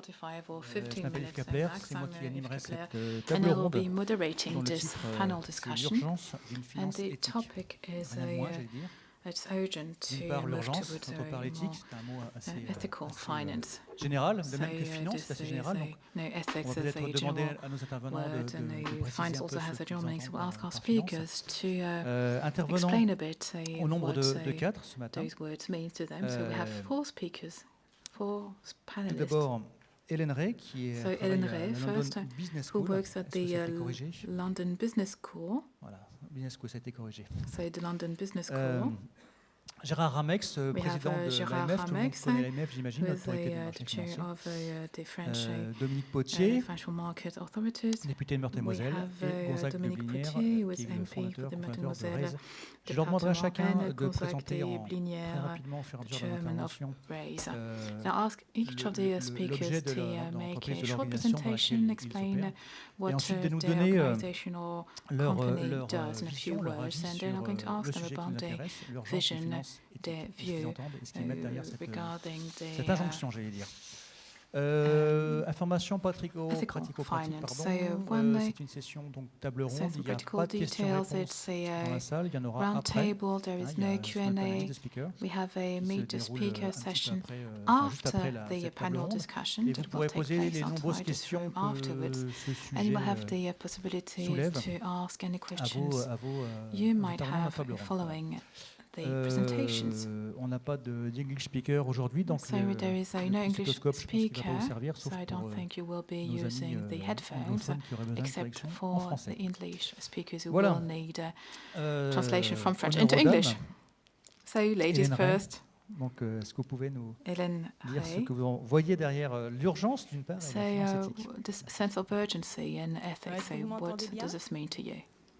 45 or Je 15 m'appelle Yves minutes Kapler, max. c'est moi I'm qui Yves animerai Kapler, cette and table I will ronde be dont moderating le this titre panel c'est discussion. l'urgence d'une And finance the éthique. topic is Rien de moins, j'allais dire. it's urgent to D'une part, move l'urgence, towards quand on parle a éthique, more c'est un mot assez, ethical finance. général, de So même que finance, this c'est assez is général. Donc, no, on ethics va is peut-être a demander general à nos intervenants word, de and préciser finance un peu also has ce a qu'ils general meaning. So we'll entendent ask our par finance. speakers to Intervenants explain a bit au nombre what de 4 ce matin. those words mean to them. So we have 4 speakers, 4 Tout panelists. d'abord, Hélène Rey, qui So travaille Hélène à Rey, la London first, Business who School. works at Est-ce que ça a été the corrigé? London Business School. Voilà, Business School, ça a été corrigé. So the London Business School. Gérard Rameix, président de Gérard l'AMF, tout le monde Rameix, connaît l'AMF, j'imagine, who is l'Autorité des marchés the chair financiers. of the French Dominique Potier, financial market authorities. député de We Meurthe-et-Moselle, have et Gonzague de Dominique Blignières, Potier, who qui is est le MP for fondateur, the cofondateur de Meurthe-et-Moselle Rey. Je leur demanderai à chacun and de Gonzague présenter de très Blignières, rapidement, au fur et à the mesure de chairman of l'intervention, Rey. So I'll ask each of the speakers l'objet de to make l'entreprise, a de short l'organisation dans presentation, laquelle ils explain opèrent, et what ensuite de nous their donner organization or leur company does in a few vision, leur words, avis and then I'm sur going to le ask them sujet qui about nous their intéresse, l'urgence vision, d'une finance their éthique, et ce qu'ils view entendent et ce qu'ils mettent derrière regarding cette the injonction, j'allais dire. Information pratico-pratique, pardon. C'est une session donc table ronde. Il n'y a pas de questions-réponses dans la salle. Il y en aura round après. table. There is Il y a no ce qu'on appelle la liste Q&A. des speakers We have a qui se meet the déroule speaker un petit peu session après, juste after après the cette table panel ronde. discussion Et vous that will pourrez take poser place les nombreuses outside this questions room que afterwards. ce And you will sujet have the possibility soulève to ask any à questions vos you might intervenants de la have table ronde. following the presentations. On n'a pas d'English speaker aujourd'hui, donc So there is no le English stéthoscope, je pense qu'il ne va pas vous speaker, servir, so sauf I pour don't think you will be nos amis using the headphones, anglophones qui auraient besoin de except correction en for français. the English speakers who Voilà. will need translation from French Honneur into aux English. dames. So ladies Hélène Rey. first. Donc, est-ce que vous pouvez nous Hélène dire ce Rey. que vous voyez derrière l'urgence d'une part et So la finance éthique? this sense of urgency and ethics, so what does this mean to you?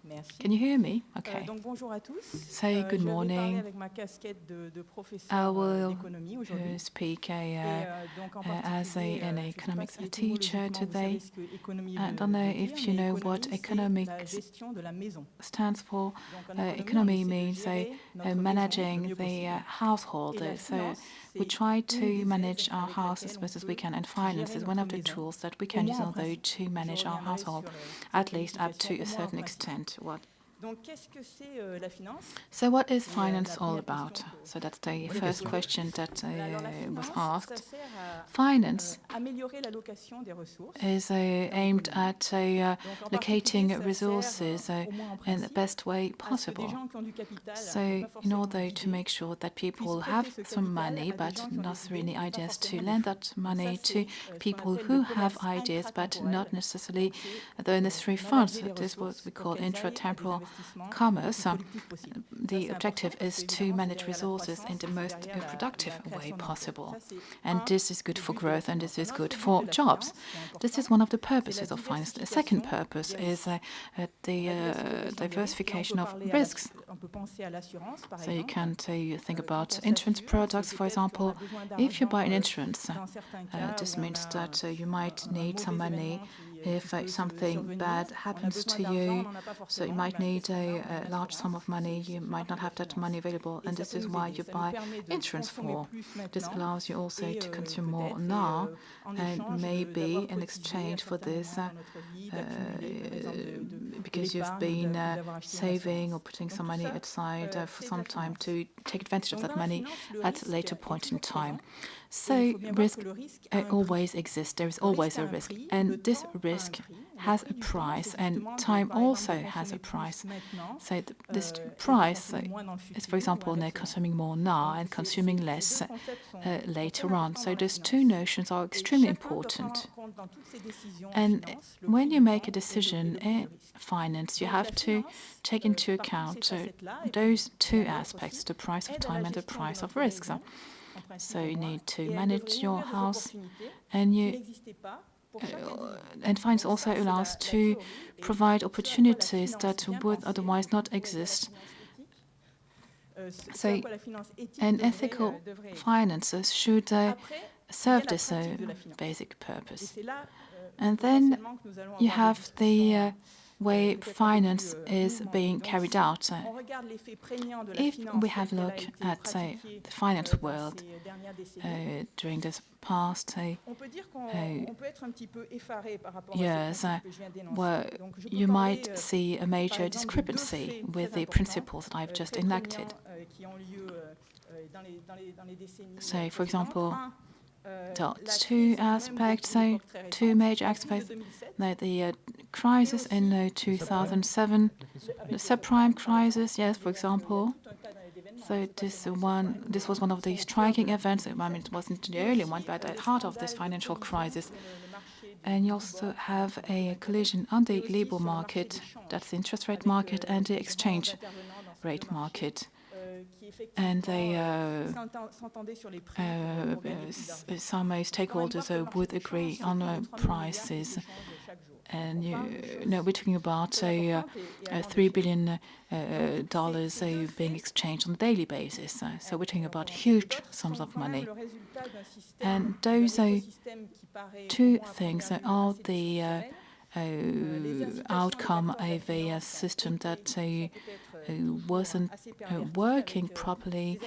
Merci. Can you hear me? Okay. Donc bonjour à tous. So good Je vais morning. parler avec ma casquette de I professeur will d'économie aujourd'hui. speak Donc en as particulier, an je sais pas economics si teacher étymologiquement, vous today. savez ce que économie I veut don't know dire, if you mais know what économie, c'est economics la gestion de la maison. stands for. Donc en Economy on means essaie de gérer notre maison managing le mieux the possible. household. Et la So finance, we c'est try une to des manage aides our avec house as laquelle best on as we peut can, and finance gérer is one of notre the maison. tools that we Au can moins use en although principe. to manage Je our reviendrai household, sur at cette least up to qualification, a au moins en certain principe. extent. Donc qu'est-ce que c'est la finance? So what is Et, finance la all première question about? que- So that's the Bonne first question. question that Alors, la was finance, ça asked. sert à Finance améliorer l'allocation des ressources. is aimed at Donc, en locating particulier, ça resources sert, au moins en in the principe, best way à ce que des possible. gens qui ont du capital, So, pas in forcément order to d'idées, make sure that people puissent have prêter ce some capital money, à des but gens qui ont not des really idées, pas ideas, to forcément lend des that fonds. Donc money ça, to c'est, ce qu'on people appelle who le have commerce ideas, but intratemporel. not necessarily Donc, c'est, the necessary funds. manager les That is what ressources we pour call qu'elles aillent à des intra-temporal investissements le commerce. plus productifs possible. Ça, The c'est objective important, is parce que, to évidemment, manage c'est derrière la resources in croissance, the c'est most derrière la productive création way d'emplois. possible. Ça, c'est And un this is good des for buts de la growth, and this finance. is Un good autre for but de la jobs. finance, qui est important, This is one of the c'est la purposes of finance. The second diversification purpose des is risques. the diversification of risks. On peut penser à l'assurance, par So you exemple. can think Quand about on insurance s'assure, products, c'est for peut-être qu'on a example. besoin If you buy an d'argent, insurance, dans certains cas this où on means a that you might un need some mauvais money événement qui if peut something survenir. bad On a happens besoin to d'argent, you. on n'en a pas So you forcément. might Ben, need qu'est-ce qu'on a? On a a une large sum assurance. of money you C'est might not have that money available, Et and ça this peut is nous why aider. you Ça nous buy permet de insurance consommer for. plus This maintenant allows you also et to consume more peut-être, now, en and échange maybe d'avoir in cotisé à exchange for certains this, moments dans notre vie, d'accumuler, par exemple, de because you've l'épargne, been d'avoir acheté une saving assurance. or putting Donc some tout money ça, aside for c'est de some la time finance. to take advantage of Donc, that dans la money finance, le at a risque later est point in toujours time. présent. So Et il faut bien voir risk que le risque a un prix. always exists. There is Le always risque a a un risk, prix, and le this temps a un risk prix. Le has prix a du temps, price, c'est and justement de, time par exemple, also de has a consommer price. plus maintenant, So this et de price consommer moins dans le is, futur, for example, ou they're inversement. consuming more now and Donc, consuming ces less deux concepts sont later très on. importants So dans la those finance. two notions are Et extremely chacun doit prendre important. en compte dans toutes ses décisions en And finance, le when prix you du make a temps et decision le prix in du risque. finance, you Donc, have la to finance, take into par toutes account ces facettes-là, et puis those two bien d'autres aspects, aussi, the price of aide à time la and the gestion de price of notre risks. maison, en principe So au you moins, need to et elle manage devrait your ouvrir des house, opportunités and qui you n'existaient pas pour chaque individu. and finance Donc also ça, c'est allows la to théorie, et provide ce à quoi la opportunities finance that bien would pensée otherwise not pourrait être la exist. finance éthique. Ce So à quoi la finance éthique an devrait ethical aider. finances should Après, serve il y a la this pratique de la finance. basic Et purpose. c'est là And then potentiellement que nous allons you avoir have des discussions way finance is being carried out. If we have a look at, say, the finance world during this past years, where you might see a major discrepancy with the principles that I've just enacted. So, for example, there are two aspects, two major aspects. The crisis in 2007, the subprime crisis, yes, for example. So this was one of the striking events. I mean, it wasn't the only one, but at the heart of this financial crisis. And you also have a collision on the labor market, that's the interest rate market, and the exchange rate market. And some stakeholders would agree on prices. And we're talking about $3 billion being exchanged on a daily basis. So we're talking about huge sums of money. And those two things are the outcome of a system that wasn't working properly,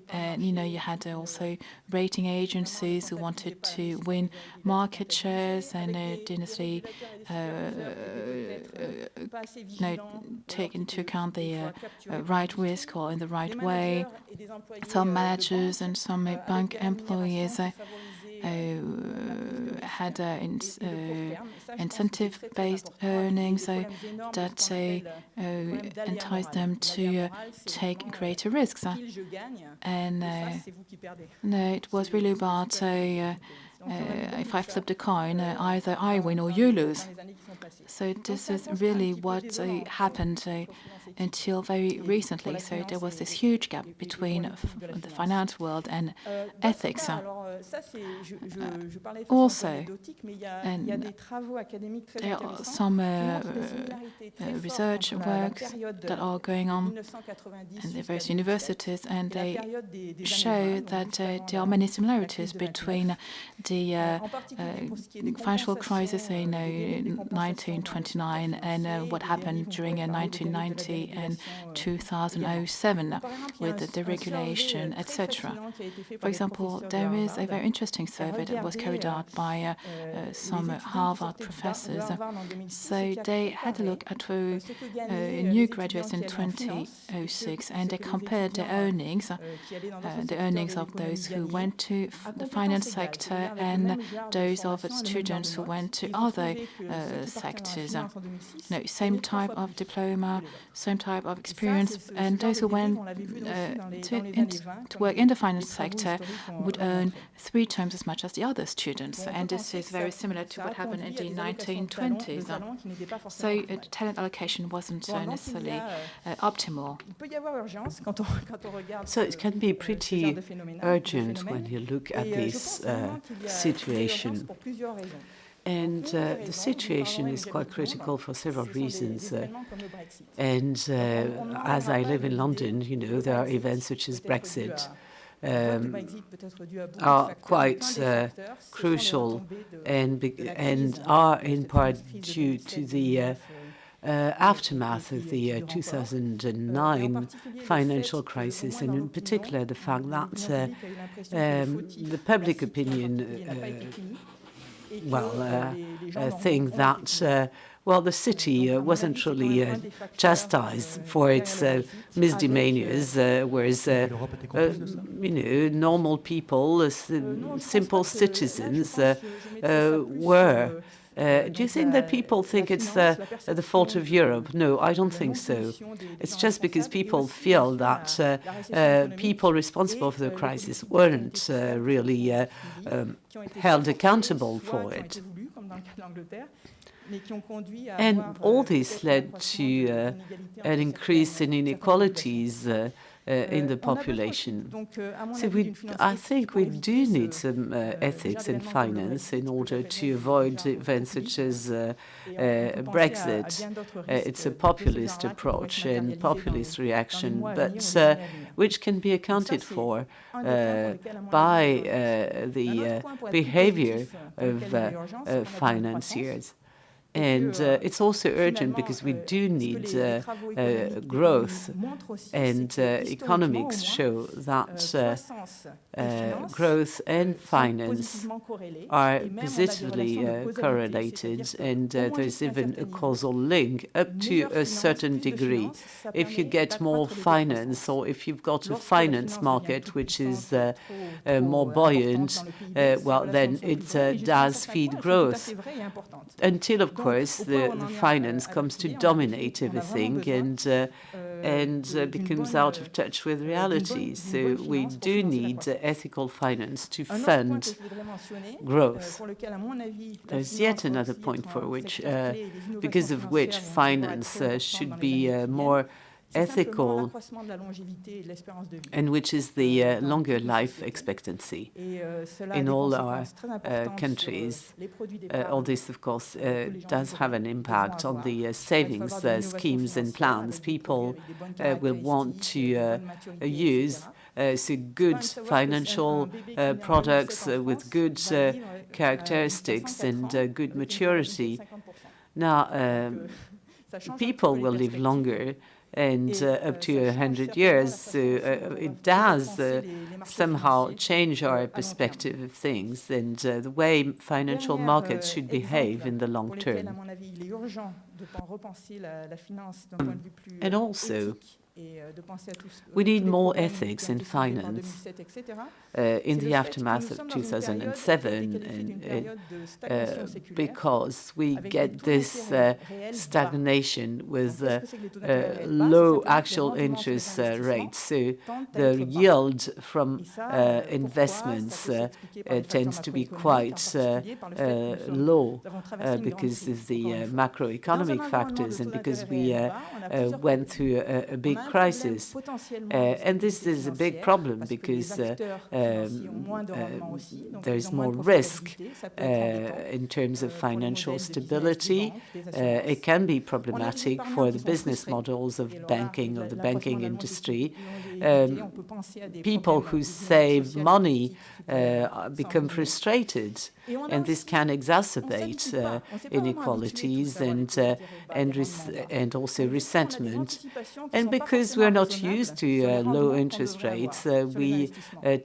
and you had also rating agencies who wanted to win market shares and didn't take into account the right risk or in the right way. Some managers and some bank employees had incentive-based earnings that enticed them to take greater risks. And it was really about if I flip the coin, either I win or you lose. So this is really what happened until very recently. So there was this huge gap between the finance world and ethics. Also, and there are some research works that are going on in the various universities, and they show that there are many similarities between the financial crisis in 1929 and what happened during 1990 and 2007 with the deregulation, etc. For example, there is a very interesting survey that was carried out by some Harvard professors. So they had a look at new graduates in 2006, and they compared the earnings of those who went to the finance sector and those of students who went to other sectors. Same type of diploma, same type of experience, and those who went to work in the finance sector would earn 3 times as much as the other students. And this is very similar to what happened in the 1920s. So talent allocation wasn't necessarily optimal. So it can be pretty urgent when you look at this situation. And the situation is quite critical for several reasons. And as I live in London, there are events such as Brexit are quite crucial and are in part due to the aftermath of the 2009 financial crisis, and in particular the fact that the public opinion think that the city wasn't really chastised for its misdemeanors, whereas normal people, simple citizens, were. Do you think that people think it's the fault of Europe? No, I don't think so. It's just because people feel that people responsible for the crisis weren't really held accountable for it. And all this led to an increase in inequalities in the population. So I think we do need some ethics in finance in order to avoid events such as Brexit. It's a populist approach and populist reaction, but which can be accounted for by the behavior of financiers. And it's also urgent because we do need growth, and economics show that growth and finance are positively correlated, and there's even a causal link up to a certain degree. If you get more finance, or if you've got a finance market which is more buoyant, well, then it does feed growth. Until, of course, the finance comes to dominate everything and becomes out of touch with reality. So we do need ethical finance to fund growth. There's yet another point for which, because of which finance should be more ethical, and which is the longer life expectancy in all our countries. All this, of course, does have an impact on the savings schemes and plans. People will want to use so good financial products with good characteristics and good maturity. Now, people will live longer, and up to 100 years. So it does somehow change our perspective of things and the way financial markets should behave in the long term. And also, we need more ethics in finance in the aftermath of 2007, because we get this stagnation with low actual interest rates. So the yield from investments tends to be quite low because of the macroeconomic factors and because we went through a big crisis. And this is a big problem because there is more risk in terms of financial stability. It can be problematic for the business models of banking, of the banking industry. People who save money become frustrated, and this can exacerbate inequalities and also resentment. And because we're not used to low interest rates, we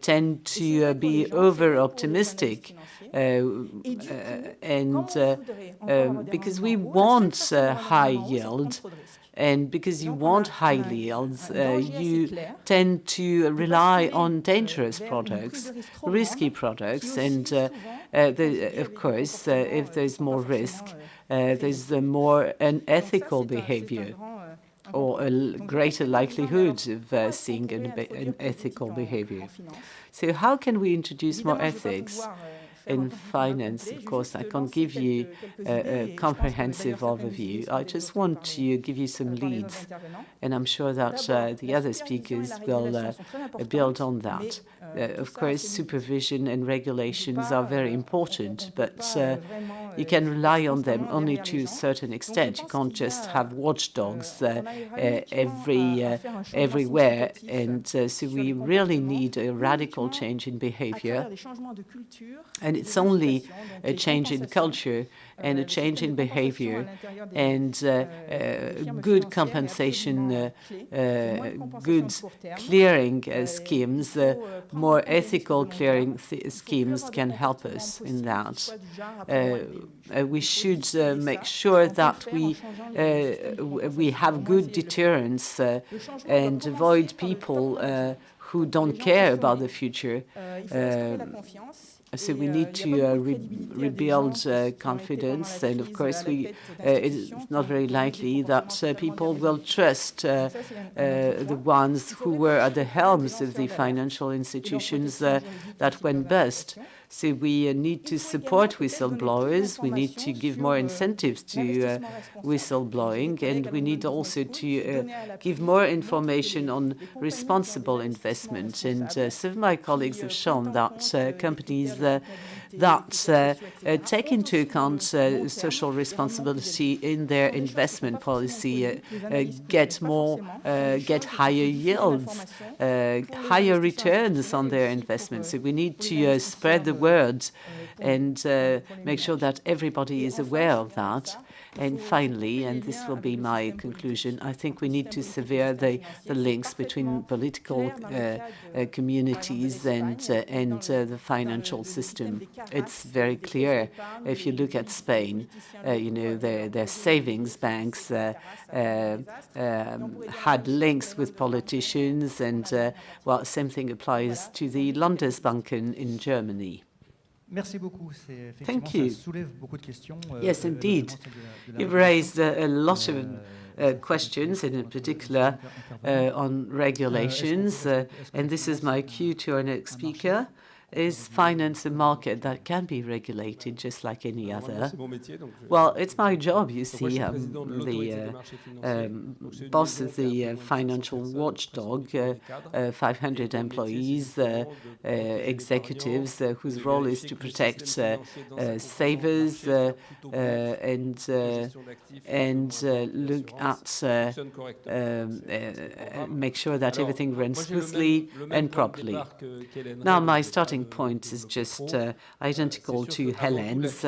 tend to be over-optimistic, and because we want high yield. And because you want high yields, you tend to rely on dangerous products, risky products. And of course, if there's more risk, there's more unethical behavior or a greater likelihood of seeing an ethical behavior. So how can we introduce more ethics in finance? Of course, I can't give you a comprehensive overview. I just want to give you some leads, and I'm sure that the other speakers will build on that. Of course, supervision and regulations are very important, but you can rely on them only to a certain extent. You can't just have watchdogs everywhere, and so we really need a radical change in behavior. And it's only a change in culture and a change in behavior and good compensation, good clearing schemes, more ethical clearing schemes can help us in that. We should make sure that we have good deterrence and avoid people who don't care about the future. So we need to rebuild confidence, and of course it's not very likely that people will trust the ones who were at the helms of the financial institutions that went bust. So we need to support whistleblowers, we need to give more incentives to whistleblowing, and we need also to give more information on responsible investment. And some of my colleagues have shown that companies that take into account social responsibility in their investment policy get higher yields, higher returns on their investments. So we need to spread the word and make sure that everybody is aware of that. And finally, and this will be my conclusion, I think we need to sever the links between political communities and the financial system. It's very clear. If you look at Spain, their savings banks had links with politicians, and well, same thing applies to the Landesbanken in Germany. Thank you. Yes, indeed. You've raised a lot of questions, and in particular on regulations. And this is my cue to our next speaker. Is finance a market that can be regulated just like any other? Well, it's my job, you see. I'm the boss of the financial watchdog, 500 employees, executives whose role is to protect savers and look at, make sure that everything runs smoothly and properly. Now, my starting point is just identical to Hélène's.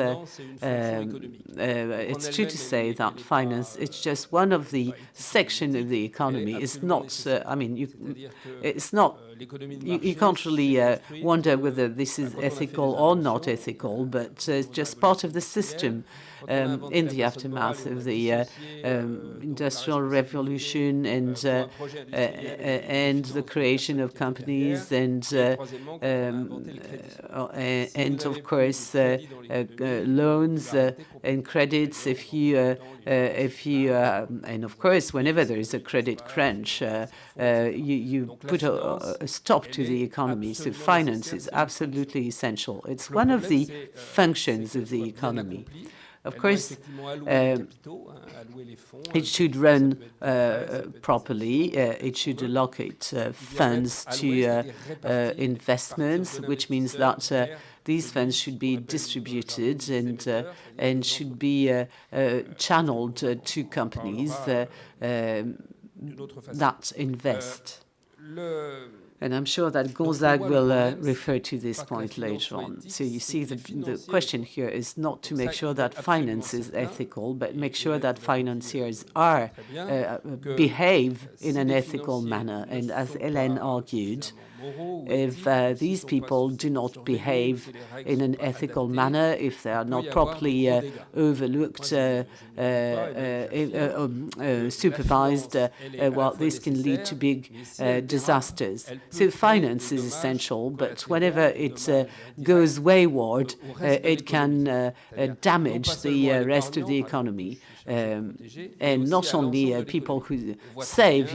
It's true to say that finance, it's just one of the sections of the economy. It's not, it's not, you can't really wonder whether this is ethical or not ethical, but it's just part of the system. In the aftermath of the Industrial Revolution and the creation of companies and of course loans and credits. And of course, whenever there is a credit crunch, you put a stop to the economy. So finance is absolutely essential. It's one of the functions of the economy. Of course, it should run properly. It should allocate funds to investments, which means that these funds should be distributed and should be channeled to companies that invest. And I'm sure that Gonzague will refer to this point later on. So you see, the question here is not to make sure that finance is ethical, but make sure that financiers are behave in an ethical manner. And as Hélène argued, if these people do not behave in an ethical manner, if they are not properly overlooked, supervised, well, this can lead to big disasters. So finance is essential, but whenever it goes wayward, it can damage the rest of the economy. And not only people who save,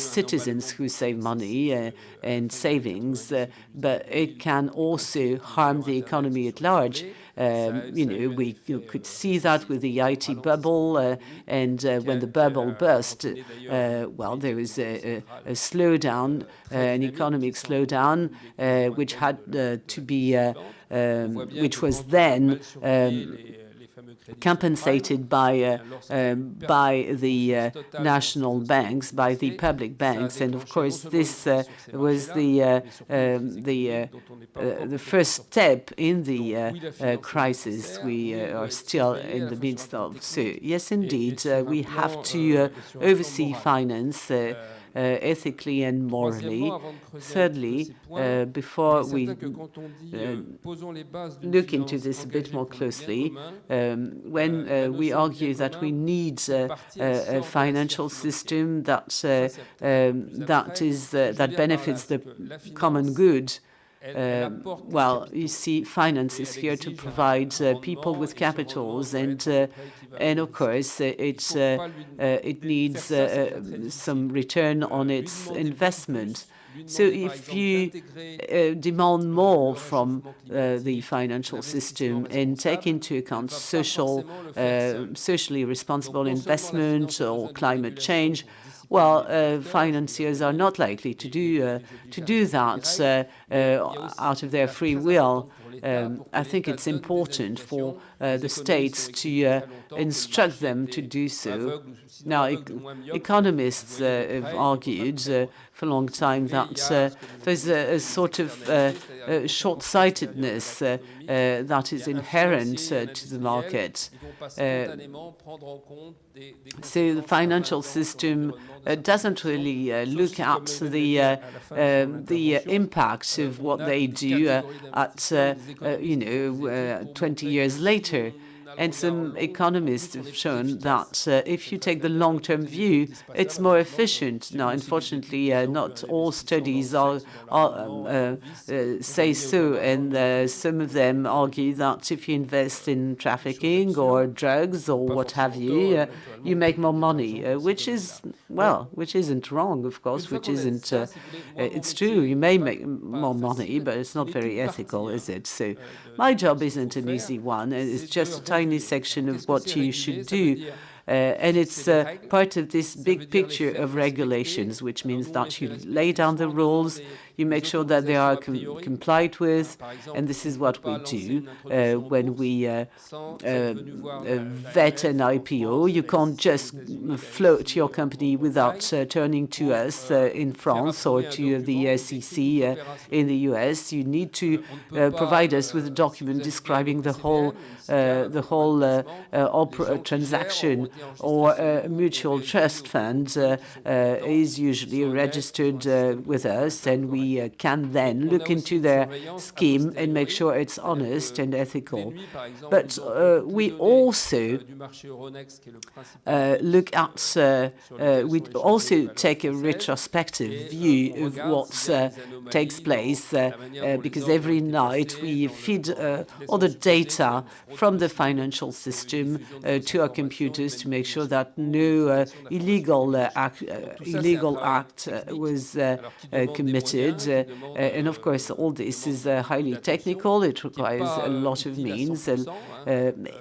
citizens who save money and savings, but it can also harm the economy at large. We could see that with the IT bubble, and when the bubble burst, well, there was a slowdown, an economic slowdown, which had to be, which was then compensated by the national banks, by the public banks, and of course this was the first step in the crisis we are still in the midst of. So yes, indeed, we have to oversee finance ethically and morally. Thirdly, before we look into this a bit more closely, when we argue that we need a financial system that benefits the common good, well, you see, finance is here to provide people with capitals, and of course it needs some return on its investment. So if you demand more from the financial system and take into account socially responsible investment or climate change, well, financiers are not likely to do that out of their free will. I think it's important for the states to instruct them to do so. Now, economists have argued for a long time that there's a sort of short-sightedness that is inherent to the market. So the financial system doesn't really look at the impact of what they do at 20 years later. And some economists have shown that if you take the long-term view, it's more efficient. Now, unfortunately, not all studies say so, and some of them argue that if you invest in trafficking or drugs or what have you, you make more money, which isn't wrong, of course, which isn't. It's true, you may make more money, but it's not very ethical, is it? So my job isn't an easy one. It's just a tiny section of what you should do. And it's part of this big picture of regulations, which means that you lay down the rules, you make sure that they are complied with, and this is what we do when we vet an IPO. You can't just float your company without turning to us in France or to the SEC in the US. You need to provide us with a document describing the whole transaction, or a mutual trust fund is usually registered with us, and we can then look into their scheme and make sure it's honest and ethical. But we also look at, we also take a retrospective view of what takes place, because every night we feed all the data from the financial system to our computers to make sure that no illegal act was committed. And of course, all this is highly technical. It requires a lot of means. And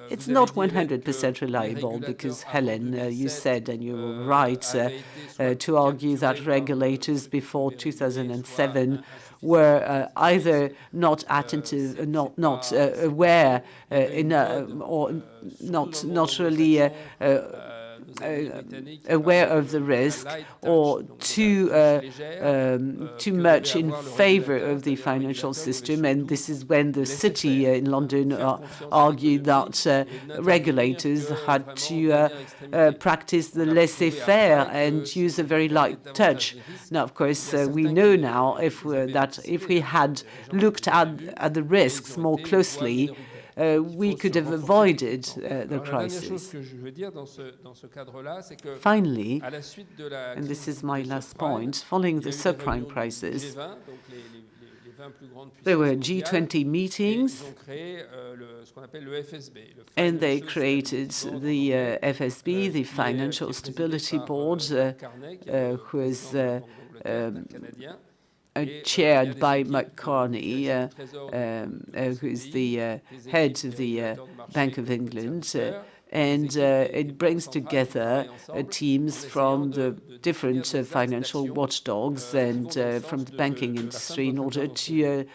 it's not 100% reliable because, Hélène, you said, and you were right, to argue that regulators before 2007 were either not attentive, not aware or not really aware of the risk, or too much in favor of the financial system. And this is when the city in London argued that regulators had to practice the laissez-faire and use a very light touch. Now, of course, we know now that if we had looked at the risks more closely, we could have avoided the crisis. Finally, and this is my last point, following the subprime crisis, there were G20 meetings, and they created the FSB, the Financial Stability Board, who was chaired by McCartney, who is the head of the Bank of England. And it brings together teams from the different financial watchdogs and from the banking industry in order to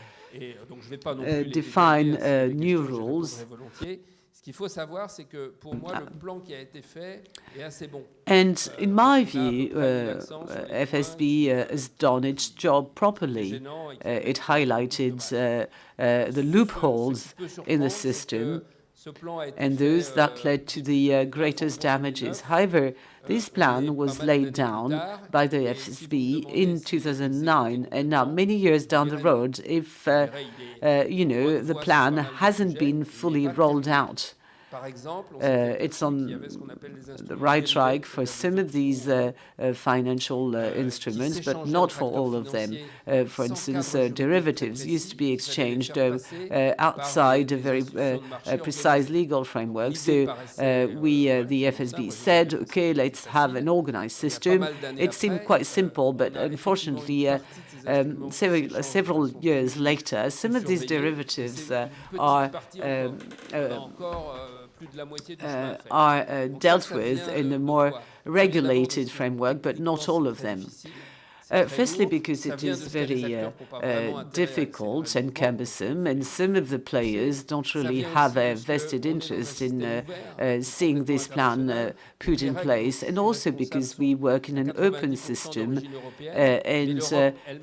define new rules. And in my view, FSB has done its job properly. It highlighted the loopholes in the system and those that led to the greatest damages. However, this plan was laid down by the FSB in 2009, and now many years down the road, if the plan hasn't been fully rolled out. It's on the right track for some of these financial instruments, but not for all of them. For instance, derivatives used to be exchanged outside a very precise legal framework. So the FSB said, okay, let's have an organized system. It seemed quite simple, but unfortunately, several years later, some of these derivatives are dealt with in a more regulated framework, but not all of them. Firstly, because it is very difficult and cumbersome, and some of the players don't really have a vested interest in seeing this plan put in place, and also because we work in an open system, and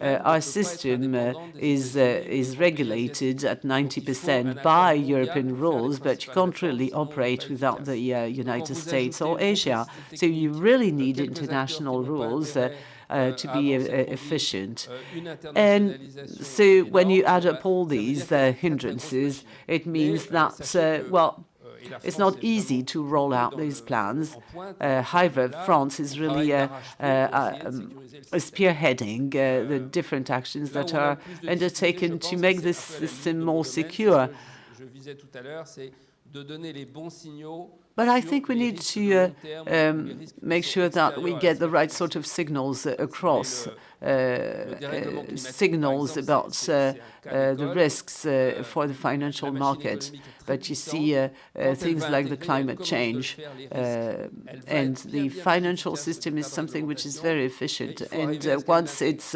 our system is regulated at 90% by European rules, but you can't really operate without the United States or Asia. So you really need international rules to be efficient. And so when you add up all these hindrances, it means that, well, it's not easy to roll out these plans. However, France is really spearheading the different actions that are undertaken to make this system more secure. But I think we need to make sure that we get the right sort of signals across, signals about the risks for the financial market. But you see things like the climate change, and the financial system is something which is very efficient. And once it's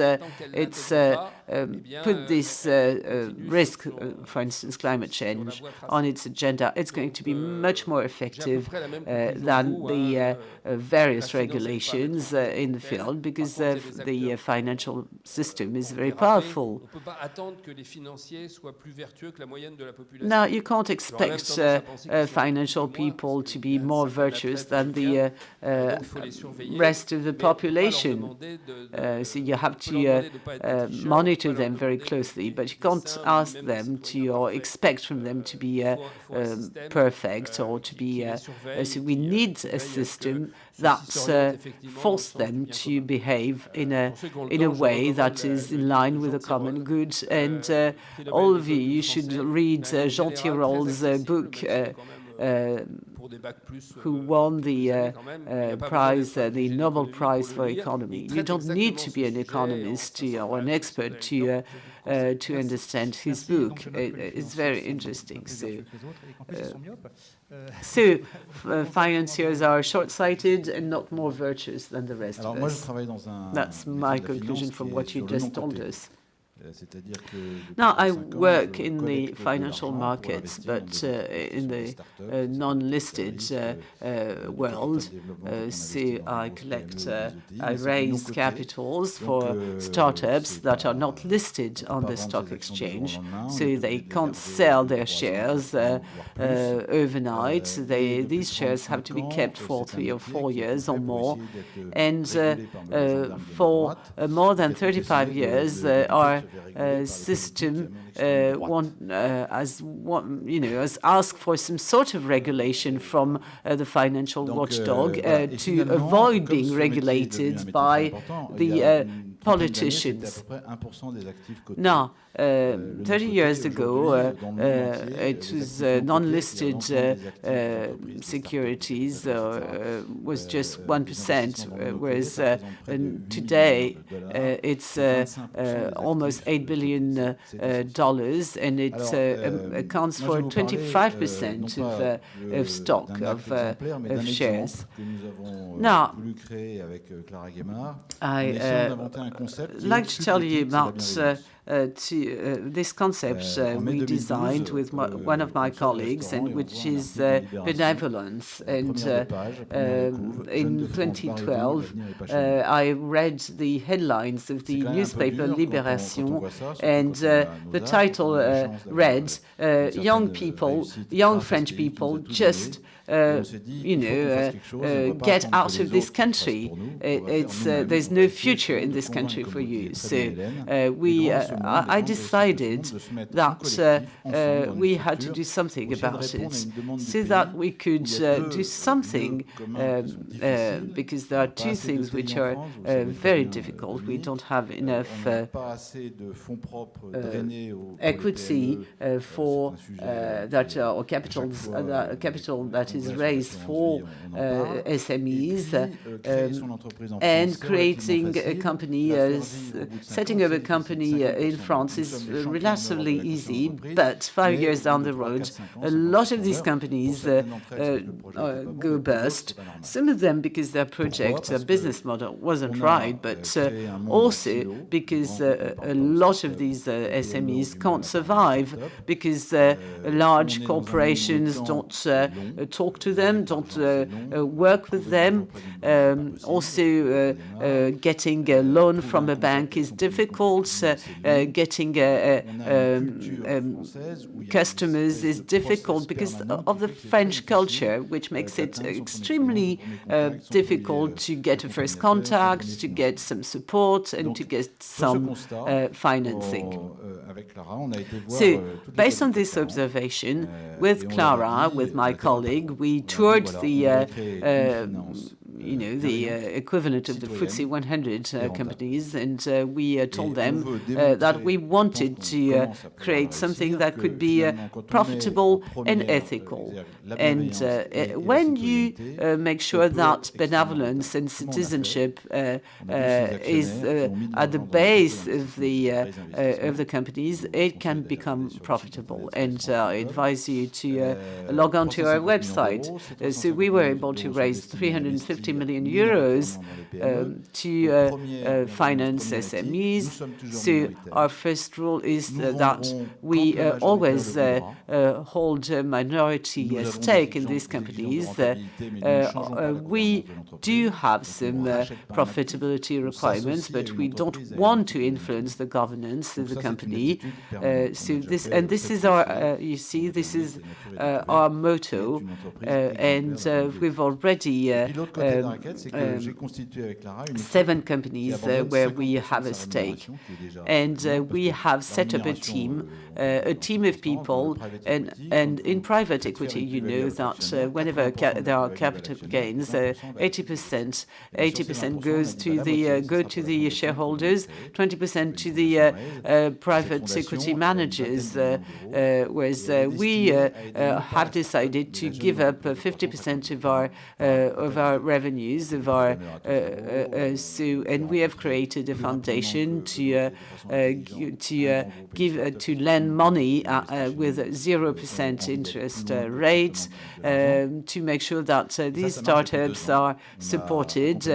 put this risk, for instance, climate change, on its agenda, it's going to be much more effective than the various regulations in the field, because the financial system is very powerful. Now, you can't expect financial people to be more virtuous than the rest of the population. So you have to monitor them very closely, but you can't ask them to or expect from them to be perfect or to be. So we need a system that forces them to behave in a way that is in line with the common good. And all of you should read Jean Tirol's book, who won the prize, the Nobel Prize for Economy. You don't need to be an economist or an expert to understand his book. It's very interesting. So financiers are short-sighted and not more virtuous than the rest of us. That's my conclusion from what you just told us. Now, I work in the financial markets, but in the non-listed world. So I raise capitals for startups that are not listed on the stock exchange, so they can't sell their shares overnight. These shares have to be kept for 3 or 4 years or more, and for more than 35 years, our system has asked for some sort of regulation from the financial watchdog to avoid being regulated by the politicians. Now, 30 years ago, it was non-listed securities was just 1%, whereas today it's almost $8 billion, and it accounts for 25% of stock of shares. Now, I like to tell you about this concept we designed with one of my colleagues, and which is benevolence. And in 2012, I read the headlines of the newspaper Libération, and the title read, young French people just get out of this country. There's no future in this country for you. So I decided that we had to do something about it, so that we could do something, because there are two things which are very difficult. We don't have enough equity for that, or capital that is raised for SMEs, and creating a company, setting up a company in France is relatively easy, but 5 years down the road, a lot of these companies go bust. Some of them because their project, their business model wasn't right, but also because a lot of these SMEs can't survive because large corporations don't talk to them, don't work with them. Also, getting a loan from a bank is difficult. Getting customers is difficult because of the French culture, which makes it extremely difficult to get a first contact, to get some support, and to get some financing. So, based on this observation, with Clara, with my colleague, we toured the equivalent of the FTSE 100 companies, and we told them that we wanted to create something that could be profitable and ethical. And when you make sure that benevolence and citizenship is at the base of the companies, it can become profitable. And I advise you to log on to our website. So we were able to raise 350 million euros to finance SMEs. So our first rule is that we always hold a minority stake in these companies. We do have some profitability requirements, but we don't want to influence the governance of the company. So this is our, you see, this is our motto, and we've already 7 companies where we have a stake, and we have set up a team of people, and in private equity, you know that whenever there are capital gains, 80% goes to the shareholders, 20% to the private equity managers, whereas we have decided to give up 50% of our revenues, and we have created a foundation to lend money with 0% interest rate, to make sure that these startups are supported.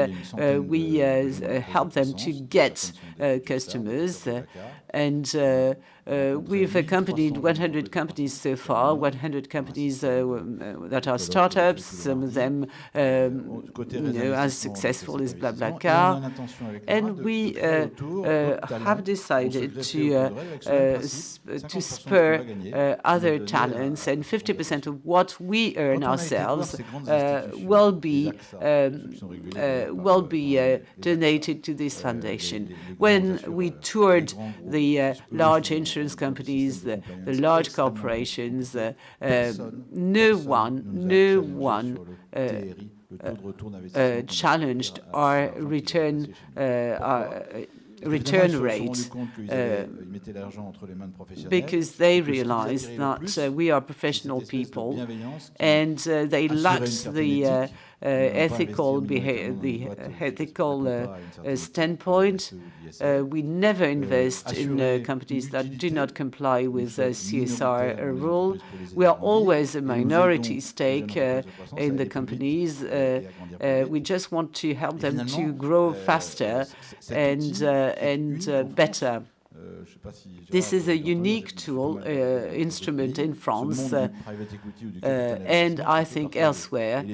We help them to get customers, and we've accompanied 100 companies so far, 100 companies that are startups, some of them as successful as BlaBlaCar. And we have decided to spur other talents, and 50% of what we earn ourselves will be donated to this foundation. When we toured the large insurance companies, the large corporations, no one challenged our return rate because they realized that we are professional people, and they lacked the ethical standpoint. We never invest in companies that do not comply with CSR rule. We are always a minority stake in the companies. We just want to help them to grow faster and better. This is a unique tool, instrument in France, and I think elsewhere.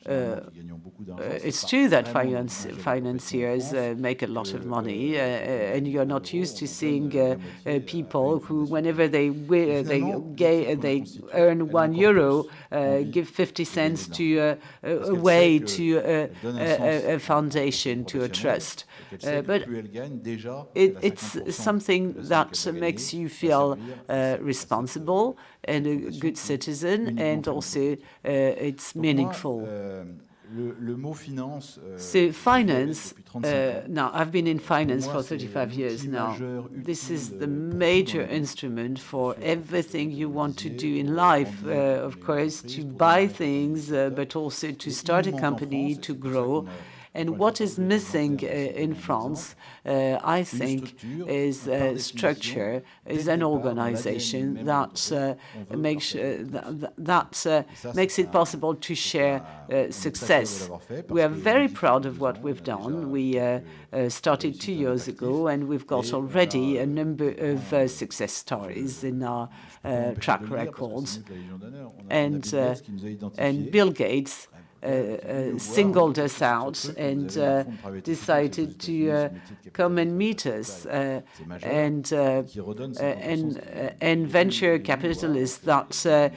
It's true that financiers make a lot of money, and you're not used to seeing people who, whenever they earn €1, give 50 cents away to a foundation, to a trust. But it's something that makes you feel responsible and a good citizen, and also it's meaningful. So finance, now I've been in finance for 35 years now. This is the major instrument for everything you want to do in life, of course, to buy things, but also to start a company, to grow. And what is missing in France, I think, is a structure, is an organization that makes it possible to share success. We are very proud of what we've done. We started 2 years ago, and we've got already a number of success stories in our track records. And Bill Gates singled us out and decided to come and meet us. And venture capitalists that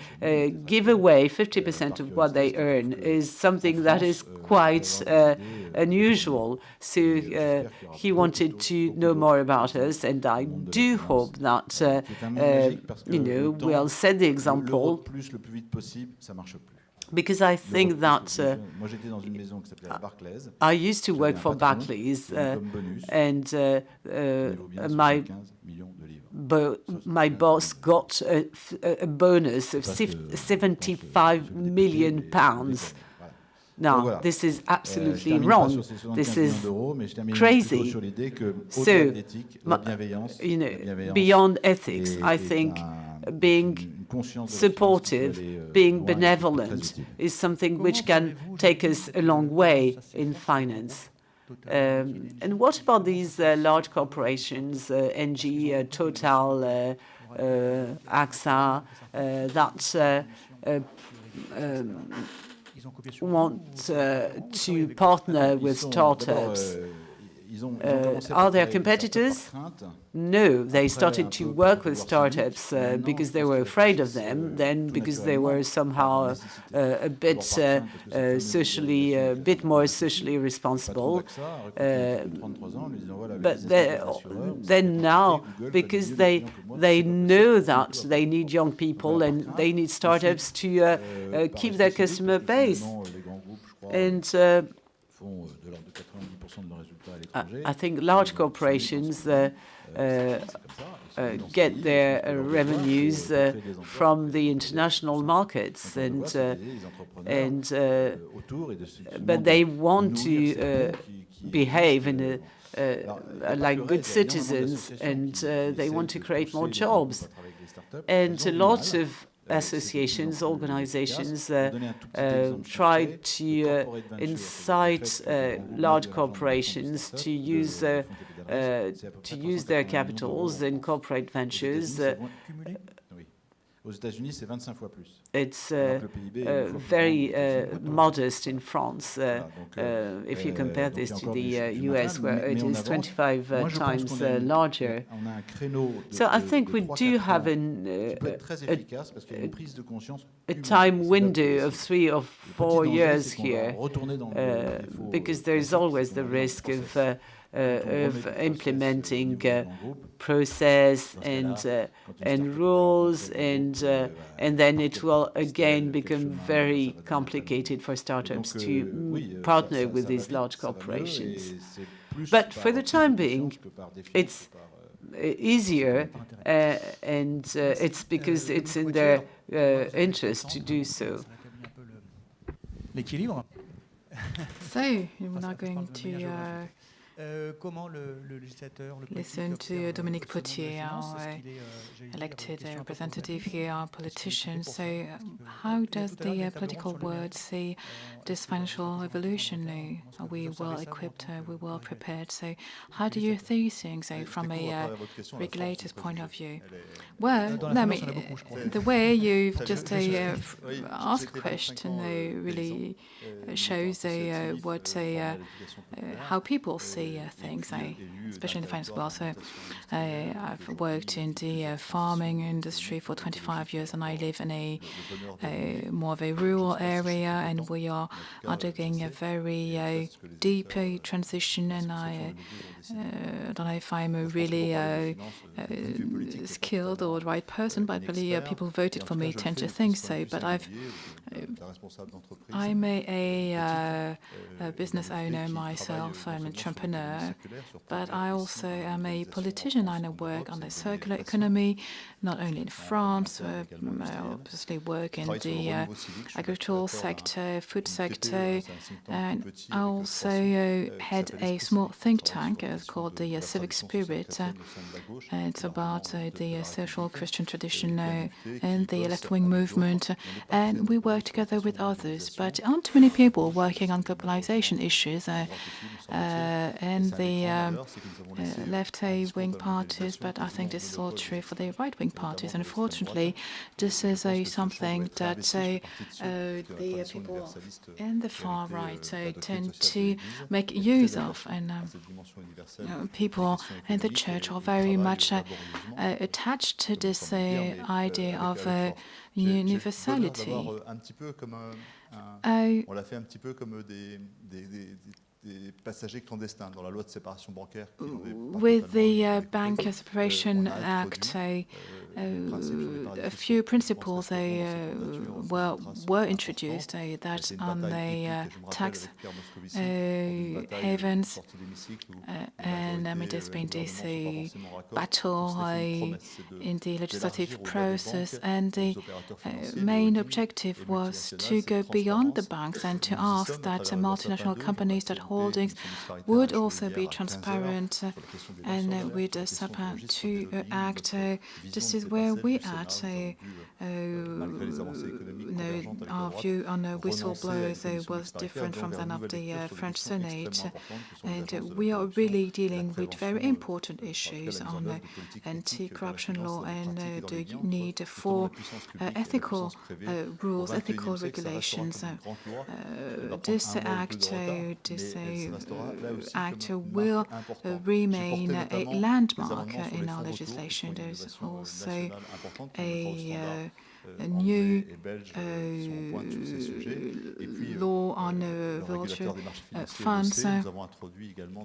give away 50% of what they earn is something that is quite unusual. So he wanted to know more about us, and I do hope that, we'll set the example. Because I think that I used to work for Barclays, and my boss got a bonus of £75 million. Now, this is absolutely wrong. This is crazy. So, beyond ethics, I think being supportive, being benevolent is something which can take us a long way in finance. And what about these large corporations, ENGIE, Total, AXA, that want to partner with startups? Are there competitors? No, they started to work with startups because they were afraid of them, then because they were somehow a bit more socially responsible. But then now, because they know that they need young people and they need startups to keep their customer base. And I think large corporations get their revenues from the international markets, but they want to behave in like good citizens, and they want to create more jobs. And a lot of associations, organizations try to incite large corporations to use their capitals in corporate ventures. It's very modest in France if you compare this to the US, where it is 25 times larger. So I think we do have a time window of 3 or 4 years here, because there's always the risk of implementing process and rules, and then it will again become very complicated for startups to partner with these large corporations. But for the time being, it's easier, and it's because it's in their interest to do so. So we're now going to listen to Dominique Potier, our elected representative here, our politician. So how does the political world see this financial revolution? Are we well equipped? Are we well prepared? So how do you see things from a regulator's point of view? Well, the way you've just asked a question really shows how people see things, especially in the finance world. So I've worked in the farming industry for 25 years, and I live in a more of a rural area, and we are undergoing a very deep transition, and I don't know if I'm a really skilled or the right person, but I believe people voted for me tend to think so. But I've I'm a business owner myself, an entrepreneur, but I also am a politician. I work on the circular economy, not only in France, I obviously work in the agricultural sector, food sector, and I also head a small think tank called the Civic Spirit. It's about the social Christian tradition and the left-wing movement, and we work together with others. But there aren't too many people working on globalization issues and the left-wing parties, but I think this is all true for the right-wing parties. Unfortunately, this is something that the people in the far right tend to make use of, and people in the church are very much attached to this idea of universality. With the Bank Separation Act, a few principles were introduced that on the tax havens, and there's been this battle in the legislative process, and the main objective was to go beyond the banks and to ask that multinational companies, that holdings would also be transparent, and with the SAPA 2 Act, this is where we at. Our view on whistleblowers was different from that of the French Senate, and we are really dealing with very important issues on anti-corruption law and the need for ethical rules, ethical regulations. This act will remain a landmark in our legislation. There's also a new law on vulture funds.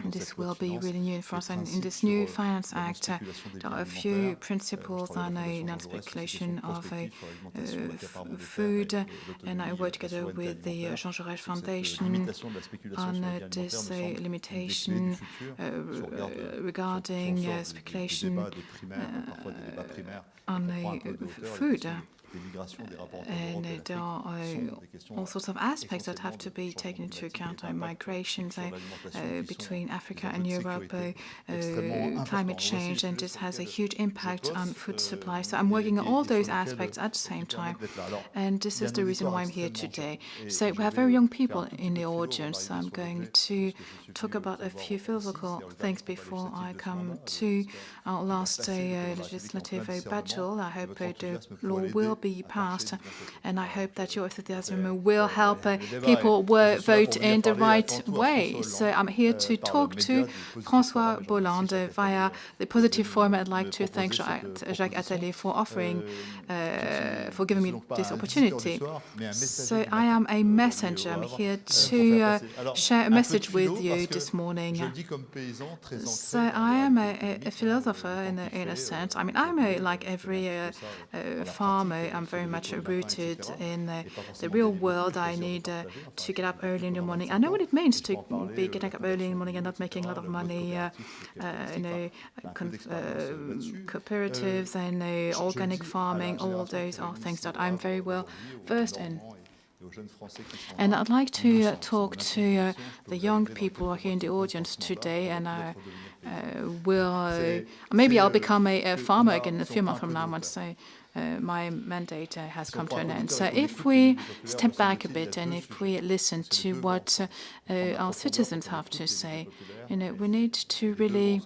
This will be really new in France. And in this new Finance Act, there are a few principles on non-speculation of food. And I work together with the Jean Jaurès Foundation on this limitation regarding speculation on food. And there are all sorts of aspects that have to be taken into account, migrations between Africa and Europe, climate change, and this has a huge impact on food supply. So I'm working on all those aspects at the same time, and this is the reason why I'm here today. So we have very young people in the audience, so I'm going to talk about a few philosophical things before I come to our last legislative battle. I hope the law will be passed, and I hope that your enthusiasm will help people vote in the right way. So I'm here to talk to François Hollande via the positive forum. I'd like to thank Jacques Attali for for giving me this opportunity. So I am a messenger. I'm here to share a message with you this morning. So I am a philosopher in a sense. I mean, I'm like every farmer. I'm very much rooted in the real world. I need to get up early in the morning. I know what it means to be getting up early in the morning and not making a lot of money. Cooperatives and organic farming, all those are things that I'm very well versed in. And I'd like to talk to the young people who are here in the audience today, and maybe I'll become a farmer again a few months from now once my mandate has come to an end. So if we step back a bit and if we listen to what our citizens have to say, we need to really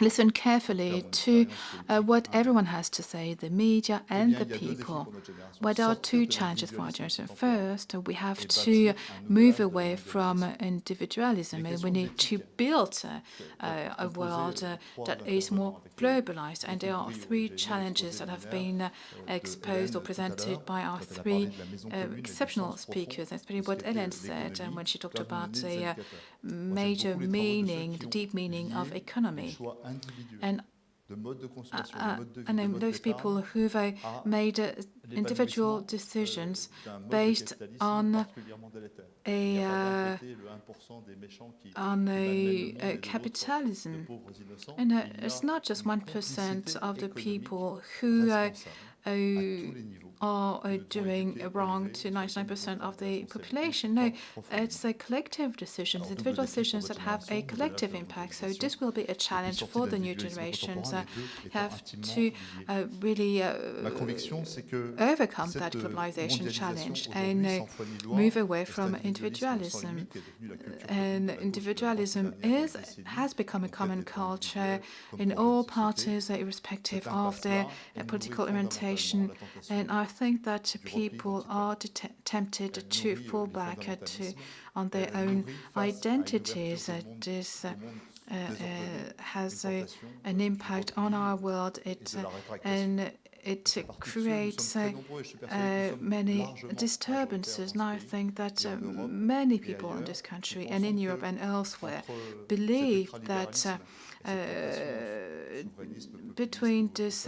listen carefully to what everyone has to say, the media and the people. Well, there are two challenges for our generation. First, we have to move away from individualism, and we need to build a world that is more globalized. And there are three challenges that have been exposed or presented by our three exceptional speakers, especially what Hélène said when she talked about the major meaning, the deep meaning of economy. And those people who've made individual decisions based on a capitalism. And it's not just 1% of the people who are doing wrong to 99% of the population. No, it's a collective decisions, individual decisions that have a collective impact. So this will be a challenge for the new generations. Have to really overcome that globalization challenge and move away from individualism. And individualism has become a common culture in all parties, irrespective of their political orientation. And I think that people are tempted to fall back on their own identities. This has an impact on our world. It creates many disturbances. And I think that many people in this country and in Europe and elsewhere believe that between this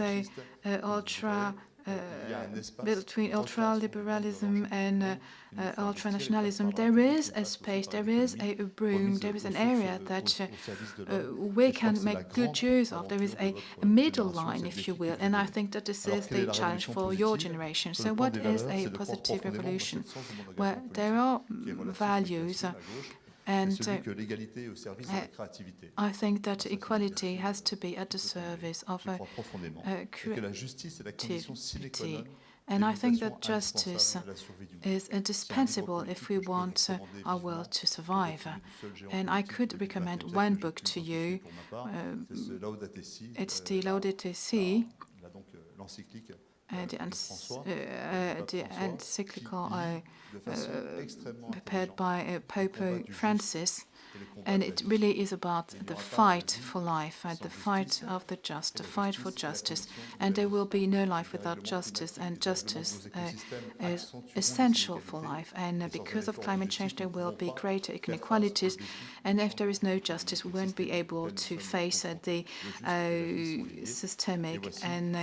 between ultra-liberalism and ultra-nationalism, there is a space, there is a room, there is an area that we can make good use of. There is a middle line, if you will, and I think that this is the challenge for your generation. So what is a positive revolution? Where there are values, and I think that equality has to be at the service of creativity. And I think that justice is indispensable if we want our world to survive. And I could recommend one book to you. It's the Autorité, the encyclical prepared by Pope Francis, and it really is about the fight for life, the fight of the just, the fight for justice. And there will be no life without justice, and justice is essential for life. And because of climate change, there will be greater inequalities, and if there is no justice, we won't be able to face the systemic and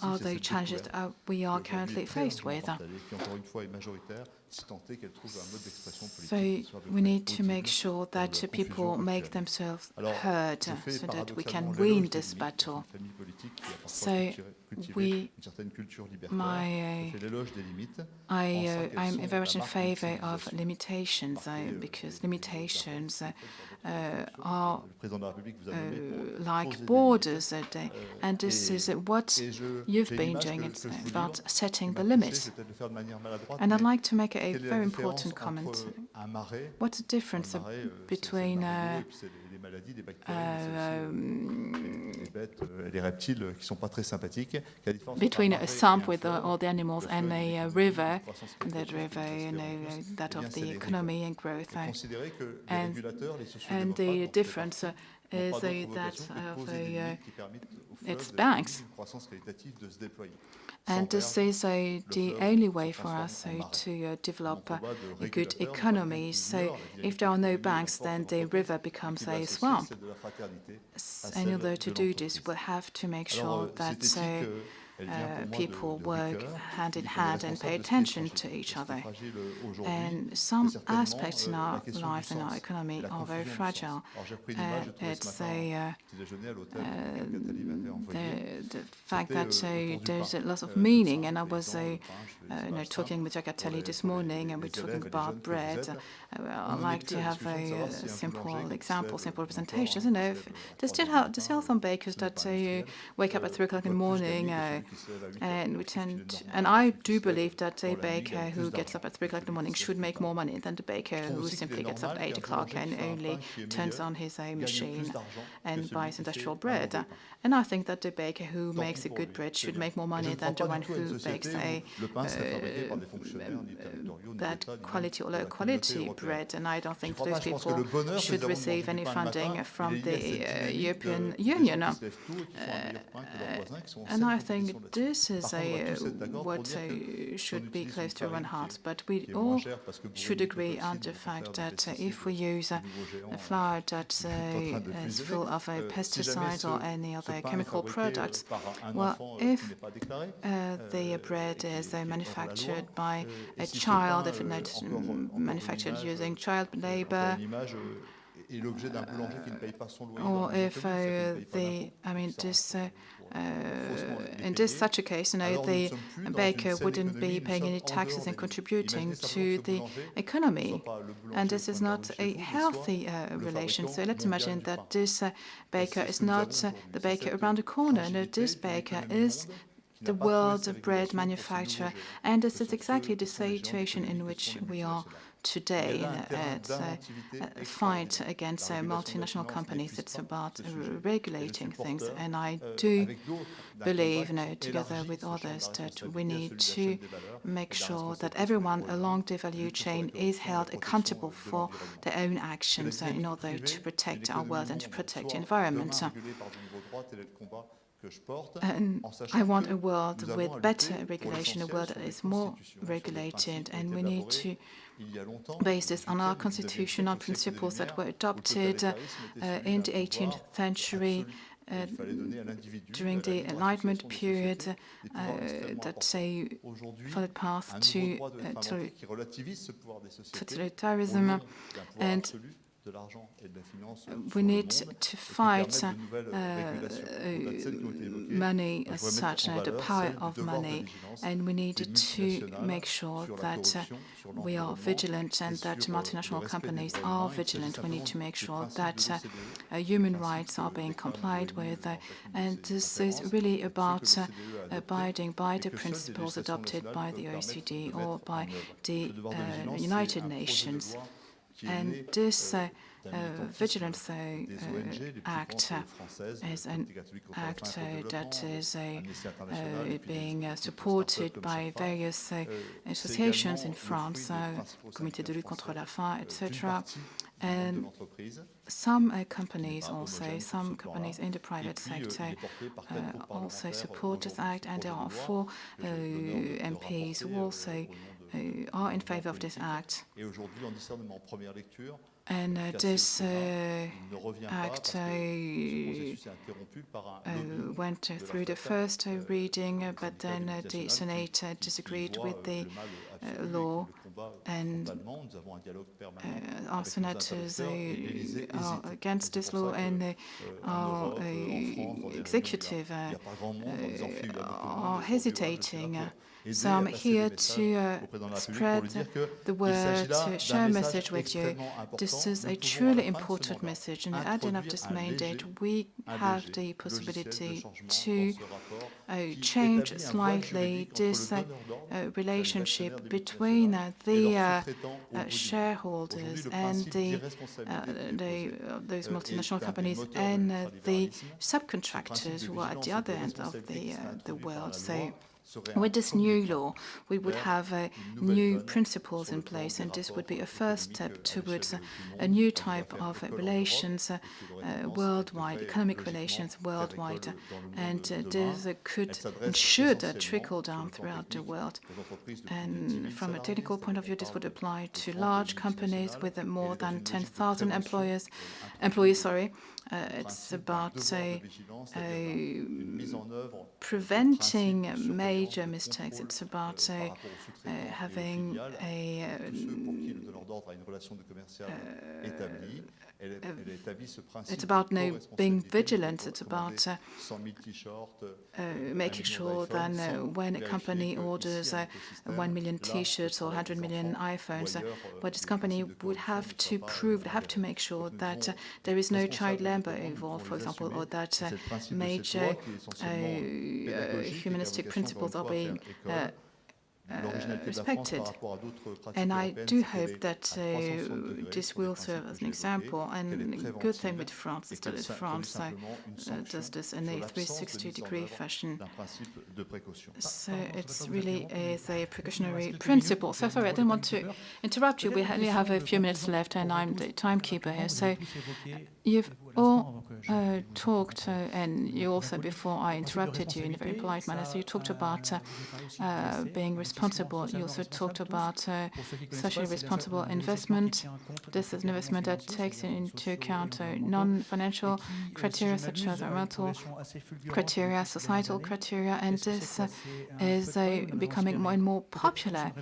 other challenges that we are currently faced with. So we need to make sure that people make themselves heard so that we can win this battle. So I'm very much in favor of limitations because limitations are like borders, and this is what you've been doing. It's about setting the limits. And I'd like to make a very important comment. What's the difference between a swamp with all the animals and a river, and that river, that of the economy and growth, and the difference is that of its banks. And this is the only way for us to develop a good economy. So if there are no banks, then the river becomes a swamp. And in order to do this, we'll have to make sure that people work hand in hand and pay attention to each other. And some aspects in our life and our economy are very fragile. It's the fact that there's a loss of meaning. And I was talking with Jacques this morning, and we're talking about bread. I like to have a simple example, simple representation. There's still some bakers that wake up at 3 o'clock in the morning. And I do believe that a baker who gets up at 3 o'clock in the morning should make more money than the baker who simply gets up at 8 o'clock and only turns on his machine and buys industrial bread. And I think that the baker who makes a good bread should make more money than the one who bakes a bad quality or low quality bread. And I don't think those people should receive any funding from the European Union. And I think this is what should be close to everyone's hearts, but we all should agree on the fact that if we use a flour that is full of pesticides or any other chemical products, well, if the bread is manufactured by a child, if it's not manufactured using child labor, or if in such a case, the baker wouldn't be paying any taxes and contributing to the economy, and this is not a healthy relation. So let's imagine that this baker is not the baker around the corner. No, this baker is the world bread manufacturer, and this is exactly the situation in which we are today. It's a fight against multinational companies. It's about regulating things, and I do believe, together with others, that we need to make sure that everyone along the value chain is held accountable for their own actions in order to protect our world and to protect the environment. And I want a world with better regulation, a world that is more regulated, and we need to base this on our constitution, on principles that were adopted in the 18th century during the Enlightenment period, that say followed path to totalitarianism, and we need to fight money as such, the power of money, and we need to make sure that we are vigilant and that multinational companies are vigilant. We need to make sure that human rights are being complied with, and this is really about abiding by the principles adopted by the OECD or by the United Nations. And this Vigilance Act is an act that is being supported by various associations in France, Comité de lutte contre la faim, etc. And some companies also, some companies in the private sector also support this act, and there are 4 MPs who also are in favor of this act. And this act went through the first reading, but then the Senate disagreed with the law, and our senators are against this law, and our executive are hesitating. So I'm here to spread the word, to share a message with you. This is a truly important message, and at the end of this mandate, we have the possibility to change slightly this relationship between the shareholders and those multinational companies and the subcontractors who are at the other end of the world. So with this new law, we would have new principles in place, and this would be a first step towards a new type of relations worldwide, economic relations worldwide, and this could and should trickle down throughout the world. And from a technical point of view, this would apply to large companies with more than 10,000 employees. It's about preventing major mistakes. It's about having it's about being vigilant. It's about making sure that when a company orders 1 million T-shirts or 100 million iPhones, what this company would have to prove, have to make sure that there is no child labor involved, for example, or that major humanistic principles are being respected. And I do hope that this will serve as an example. And a good thing with France is that France does this in a 360-degree fashion. So it's really is a precautionary principle. So sorry, I didn't want to interrupt you. We only have a few minutes left, and I'm the timekeeper here. So You've all talked, and you also, before I interrupted you in a very polite manner, so you talked about being responsible. You also talked about socially responsible investment. This is an investment that takes into account non-financial criteria such as environmental criteria, societal criteria, and this is becoming more and more popular.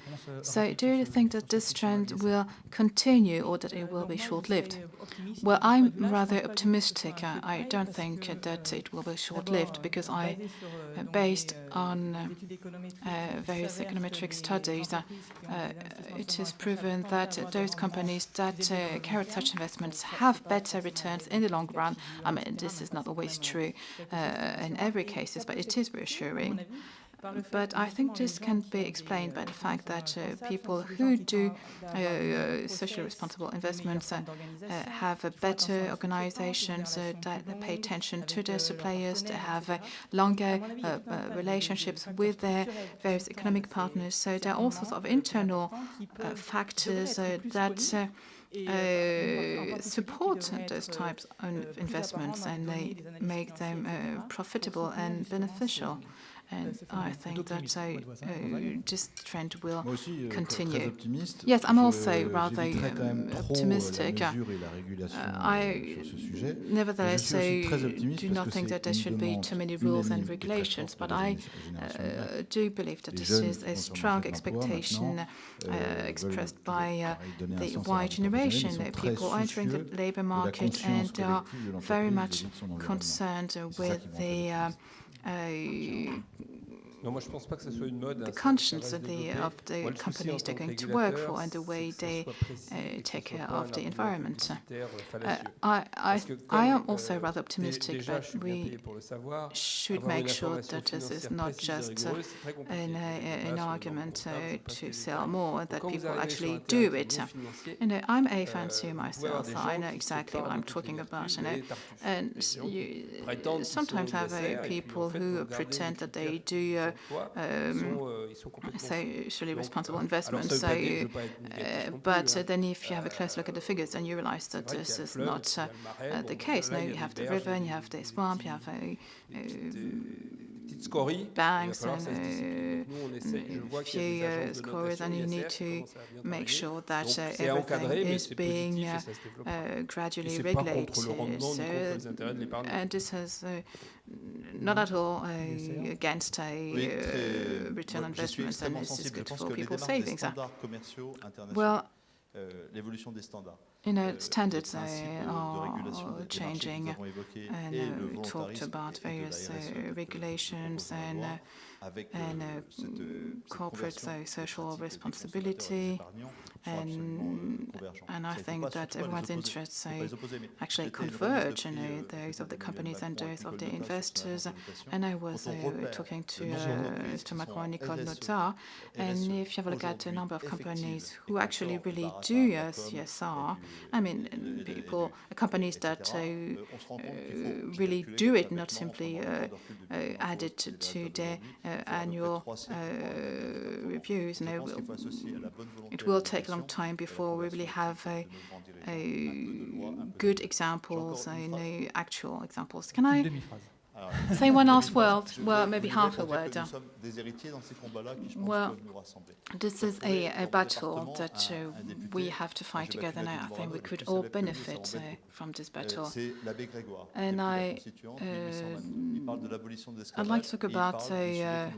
So do you think that this trend will continue or that it will be short-lived? Well, I'm rather optimistic. I don't think that it will be short-lived because based on various econometric studies, it is proven that those companies that carry out such investments have better returns in the long run. I mean, this is not always true in every case, but it is reassuring. But I think this can be explained by the fact that people who do socially responsible investments have better organizations that pay attention to their suppliers, they have longer relationships with their various economic partners. So there are all sorts of internal factors that support those types of investments, and they make them profitable and beneficial. And I think that this trend will continue. Yes, I'm also rather optimistic. I nevertheless do not think that there should be too many rules and regulations, but I do believe that this is a strong expectation expressed by the Y generation. People are entering the labour market and they are very much concerned with the conscience of the companies they're going to work for and the way they take care of the environment. I am also rather optimistic, but we should make sure that this is not just an argument to sell more, that people actually do it. You know, I'm a financier myself, so I know exactly what I'm talking about. You know, and you sometimes have people who pretend that they do socially responsible investments. But then if you have a close look at the figures, then you realize that this is not the case. No, you have the river, and you have the swamp, you have banks and a few scorers, and you need to make sure that everything is being gradually regulated. And this has not at all against a return on investments, and this is good for people's savings. Well, you know, standards are changing, and we talked about various regulations and corporate social responsibility, and I think that everyone's interests actually converge, you know, those of the companies and those of the investors. And I was talking to Macron and Nicole Notar, and if you have a look at the number of companies who actually really do CSR, I mean, companies that really do it, not simply add it to their annual reviews. You know, it will take a long time before we really have good examples, actual examples. Can I say one last word? Well, maybe half a word. Well, this is a battle that we have to fight together now. I think we could all benefit from this battle. And I'd like to talk about a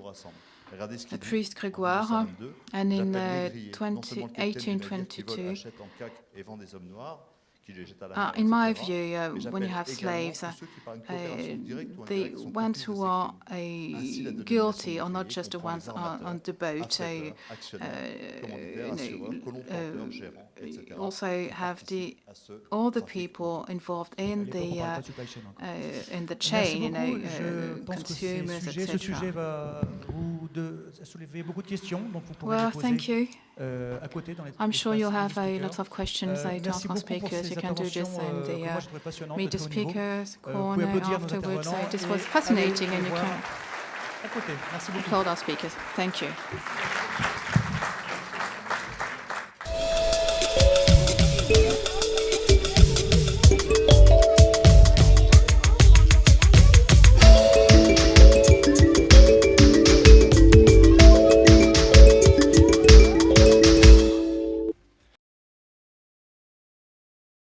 priest Grégoire, and in 1822, in my view, when you have slaves, the ones who are guilty are not just the ones on the boat. Also have all the people involved in the chain, you know, consumers, etc. Well, thank you. I'm sure you'll have a lot of questions to ask our speakers. You can do this in the meet the speakers corner afterwards. This was fascinating, and you can applaud our speakers. Thank you.